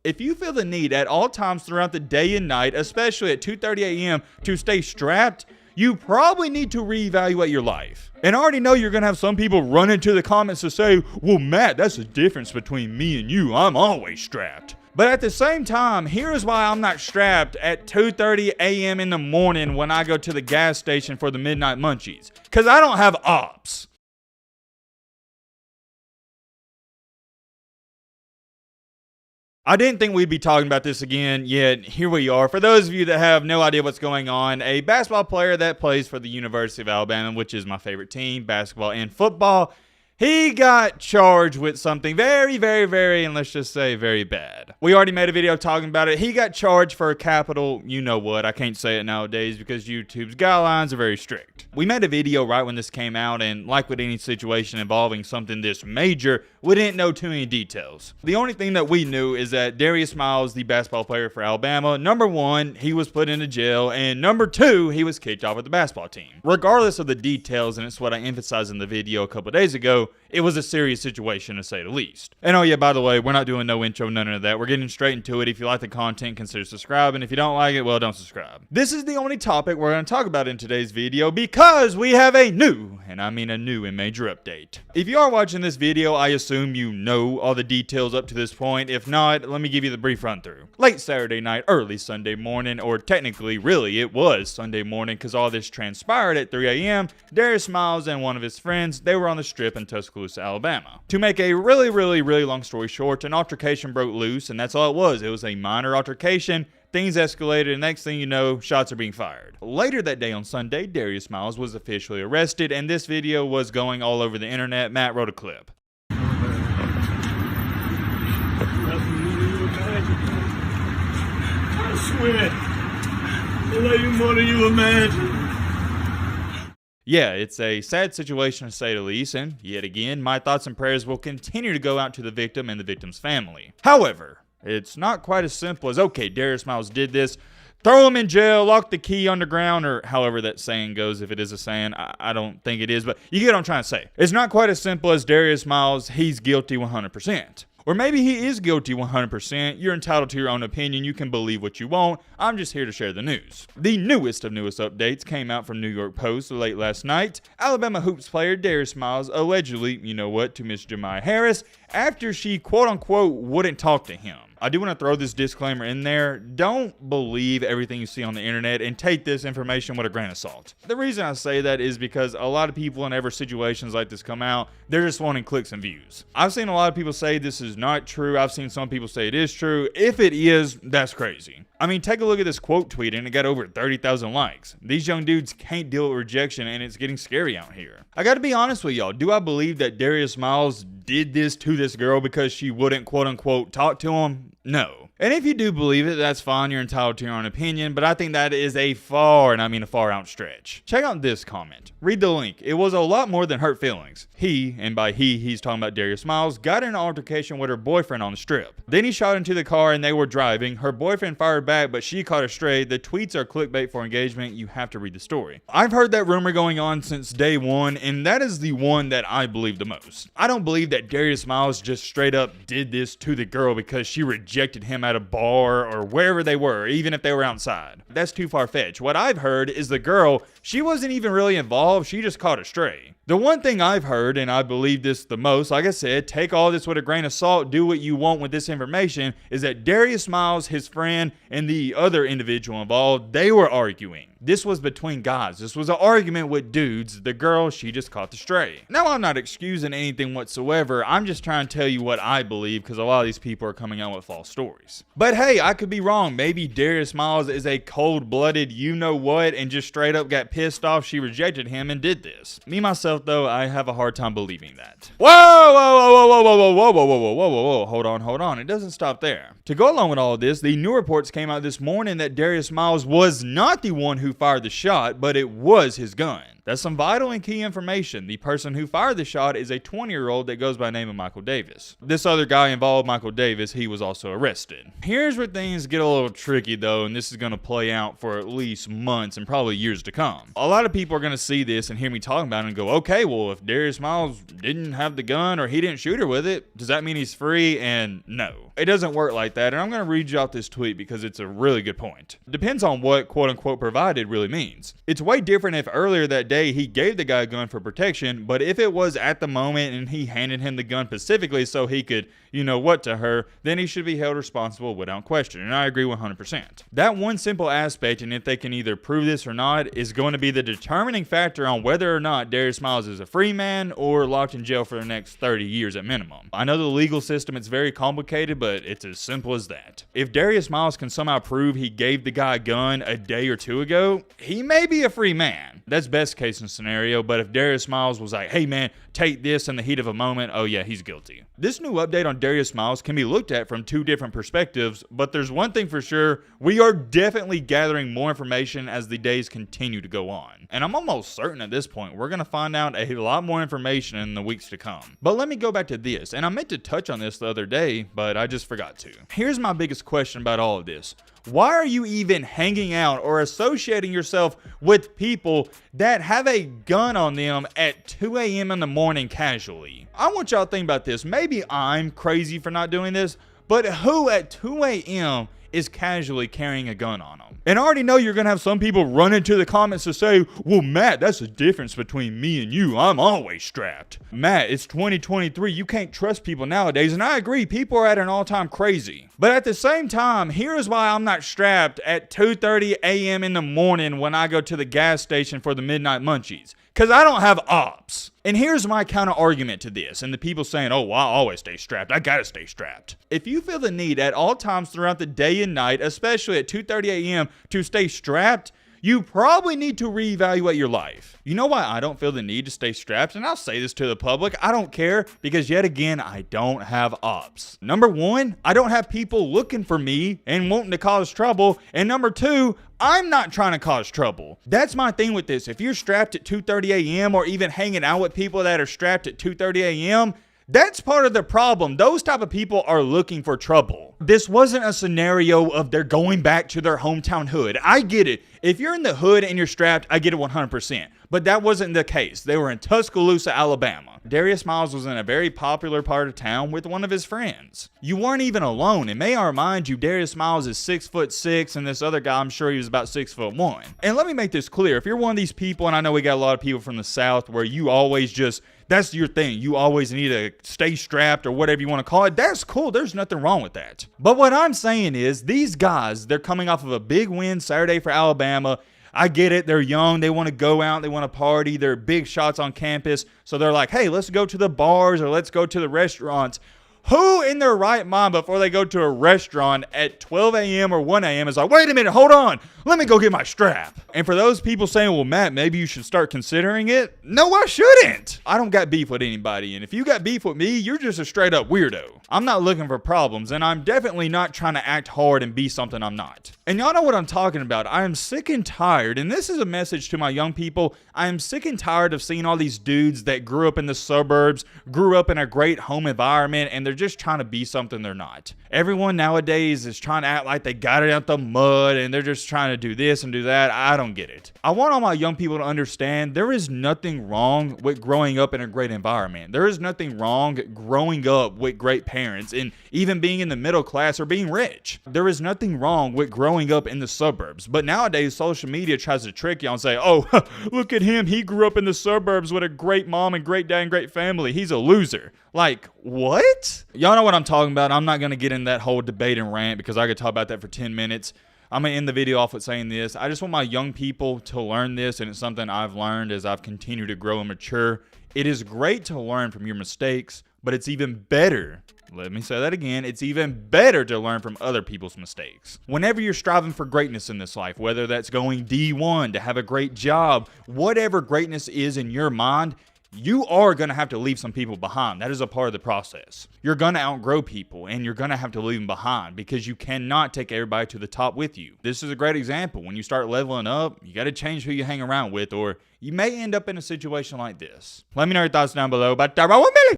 If you feel the need at all times throughout the day and night, especially at 2:30 a.m. to stay strapped, you probably need to reevaluate your life. And I already know you're going to have some people run into the comments to say, well, Matt, that's the difference between me and you. I'm always strapped. But at the same time, here's why I'm not strapped at 2:30 a.m. in the morning when I go to the gas station for the midnight munchies. Because I don't have ops. I didn't think we'd be talking about this again, yet here we are. For those of you that have no idea what's going on, a basketball player that plays for the University of Alabama, which is my favorite team, basketball and football, he got charged with something very, and let's just say very bad. We already made a video talking about it. He got charged for a capital, you know what, I can't say it nowadays because YouTube's guidelines are very strict. We made a video right when this came out, and like with any situation involving something this major, we didn't know too many details. The only thing that we knew is that Darius Miles, the basketball player for Alabama, number one, he was put into jail, and number two, he was kicked off of the basketball team. Regardless of the details, and it's what I emphasized in the video a couple days ago, it was a serious situation to say the least. And oh yeah, by the way, we're not doing no intro, none of that. We're getting straight into it. If you like the content, consider subscribing. If you don't like it, well, don't subscribe. This is the only topic we're going to talk about in today's video because we have a new, and I mean a new and major update. If you are watching this video, I assume you know all the details up to this point. If not, let me give you the brief run through. Late Saturday night, early Sunday morning, or technically, really, it was Sunday morning because all this transpired at 3 a.m. Darius Miles and one of his friends, they were on the strip in Tuscaloosa, Alabama. To make a really long story short, an altercation broke loose, and that's all it was. It was a minor altercation. Things escalated, and next thing you know, shots are being fired. Later that day on Sunday, Darius Miles was officially arrested, and this video was going all over the internet. Matt wrote a clip. I swear, way more than you imagine. Yeah, it's a sad situation to say the least, and yet again, my thoughts and prayers will continue to go out to the victim and the victim's family. However, it's not quite as simple as, okay, Darius Miles did this, throw him in jail, lock the key underground, or however that saying goes, if it is a saying. I don't think it is, but you get what I'm trying to say. It's not quite as simple as Darius Miles, he's guilty 100%. Or maybe he is guilty 100%. You're entitled to your own opinion. You can believe what you want. I'm just here to share the news. The newest of newest updates came out from New York Post late last night. Alabama hoops player Darius Miles allegedly, you know what, to Miss Jemiah Harris after she quote-unquote wouldn't talk to him. I do want to throw this disclaimer in there. Don't believe everything you see on the internet and take this information with a grain of salt. The reason I say that is because a lot of people, whenever situations like this come out, they're just wanting clicks and views. I've seen a lot of people say this is not true. I've seen some people say it is true. If it is, that's crazy. I mean, take a look at this quote tweet and it got over 30,000 likes. These young dudes can't deal with rejection and it's getting scary out here. I gotta be honest with y'all. Do I believe that Darius Miles did this to this girl because she wouldn't quote unquote talk to him? No. And if you do believe it, that's fine. You're entitled to your own opinion, but I think that is a far, and I mean a far out stretch. Check out this comment. Read the link. It was a lot more than hurt feelings. He, and by he, he's talking about Darius Miles, got in an altercation with her boyfriend on the strip. Then he shot into the car and they were driving. Her boyfriend fired back, but she caught a stray. The tweets are clickbait for engagement. You have to read the story. I've heard that rumor going on since day one, and that is the one that I believe the most. I don't believe that Darius Miles just straight up did this to the girl because she rejected him at a bar or wherever they were, even if they were outside. That's too far-fetched. What I've heard is the girl, she wasn't even really involved. She just caught a stray. The one thing I've heard, and I believe this the most, like I said, take all this with a grain of salt, do what you want with this information, is that Darius Miles, his friend, and the other individual involved, they were arguing. This was between guys. This was an argument with dudes. The girl, she just caught the stray. Now, I'm not excusing anything whatsoever. I'm just trying to tell you what I believe because a lot of these people are coming out with false stories. But hey, I could be wrong. Maybe Darius Miles is a cold-blooded you-know-what and just straight up got pissed off she rejected him and did this. Me, myself, though, I have a hard time believing that. Whoa. Hold on. It doesn't stop there. To go along with all of this, the new reports came out this morning that Darius Miles was not the one who fired the shot, but it was his gun. That's some vital and key information. The person who fired the shot is a 20-year-old that goes by the name of Michael Davis. This other guy involved, Michael Davis, he was also arrested. Here's where things get a little tricky though, and this is going to play out for at least months and probably years to come. A lot of people are going to see this and hear me talking about it and go, okay, well, if Darius Miles didn't have the gun or he didn't shoot her with it, does that mean he's free? And no, it doesn't work like that. And I'm going to read you out this tweet because it's a really good point. Depends on what quote unquote provided really means. It's way different if earlier that day he gave the guy a gun for protection, but if it was at the moment and he handed him the gun specifically so he could, you know what, to her, then he should be held responsible without question. And I agree 100%. That one simple aspect, and if they can either prove this or not, is going to be the determining factor on whether or not Darius Miles is a free man or locked in jail for the next 30 years at minimum. I know the legal system, it's very complicated, but it's as simple as that. If Darius Miles can somehow prove he gave the guy a gun a day or two ago, he may be a free man. That's best case scenario, but if Darius Miles was like, hey man, take this in the heat of a moment, oh yeah, he's guilty. This new update on Darius Miles can be looked at from two different perspectives, but there's one thing for sure, we are definitely gathering more information as the days continue to go on. And I'm almost certain at this point, we're going to find out a lot more information in the weeks to come. But let me go back to this, and I meant to touch on this the other day, but I just forgot to. Here's my biggest question about all of this. Why are you even hanging out or associating yourself with people that have a gun on them at 2 a.m. in the morning casually? I want y'all to think about this. Maybe I'm crazy for not doing this, but who at 2 a.m. is casually carrying a gun on them? And I already know you're going to have some people run into the comments to say, well, Matt, that's the difference between me and you. I'm always strapped. Matt, it's 2023. You can't trust people nowadays. And I agree, people are at an all-time crazy. But at the same time, here's why I'm not strapped at 2:30 a.m. in the morning when I go to the gas station for the midnight munchies. Because I don't have ops. And here's my counter argument to this. And the people saying, oh, well, I always stay strapped. I gotta stay strapped. If you feel the need at all times throughout the day and night, especially at 2:30 a.m. to stay strapped, you probably need to reevaluate your life. You know why I don't feel the need to stay strapped? And I'll say this to the public. I don't care because yet again, I don't have ops. Number one, I don't have people looking for me and wanting to cause trouble. And number two, I'm not trying to cause trouble. That's my thing with this. If you're strapped at 2:30 a.m. or even hanging out with people that are strapped at 2:30 a.m., that's part of the problem. Those type of people are looking for trouble. This wasn't a scenario of they're going back to their hometown hood. I get it. If you're in the hood and you're strapped, I get it 100%. But that wasn't the case. They were in Tuscaloosa, Alabama. Darius Miles was in a very popular part of town with one of his friends. You weren't even alone. And may I remind you, Darius Miles is 6'6", and this other guy, I'm sure he was about 6'1". And let me make this clear. If you're one of these people, and I know we got a lot of people from the South where you always just, that's your thing. You always need to stay strapped or whatever you want to call it. That's cool. There's nothing wrong with that. But what I'm saying is these guys, they're coming off of a big win Saturday for Alabama. I get it. They're young. They want to go out. They want to party. They're big shots on campus. So they're like, hey, let's go to the bars or let's go to the restaurants. Who in their right mind before they go to a restaurant at 12 a.m. or 1 a.m. is like, wait a minute, hold on. Let me go get my strap. And for those people saying, well, Matt, maybe you should start considering it. No, I shouldn't. I don't got beef with anybody. And if you got beef with me, you're just a straight up weirdo. I'm not looking for problems. And I'm definitely not trying to act hard and be something I'm not. And y'all know what I'm talking about. I am sick and tired. And this is a message to my young people. I am sick and tired of seeing all these dudes that grew up in the suburbs, grew up in a great home environment, and they're just trying to be something they're not. Everyone nowadays is trying to act like they got it out the mud and they're just trying to do this and do that. I don't get it. I want all my young people to understand there is nothing wrong with growing up in a great environment. There is nothing wrong growing up with great parents and even being in the middle class or being rich. There is nothing wrong with growing up in the suburbs. But nowadays, social media tries to trick you and say, oh, look at him. He grew up in the suburbs with a great mom and great dad and great family. He's a loser. Like, what? Y'all know what I'm talking about. I'm not going to get in that whole debate and rant because I could talk about that for 10 minutes. I'm going to end the video off with saying this. I just want my young people to learn this, and it's something I've learned as I've continued to grow and mature. It is great to learn from your mistakes, but it's even better. Let me say that again. It's even better to learn from other people's mistakes. Whenever you're striving for greatness in this life, whether that's going D1, to have a great job, whatever greatness is in your mind, you are going to have to leave some people behind. That is a part of the process. You're going to outgrow people and you're going to have to leave them behind because you cannot take everybody to the top with you. This is a great example. When you start leveling up, you got to change who you hang around with or you may end up in a situation like this. Let me know your thoughts down below. But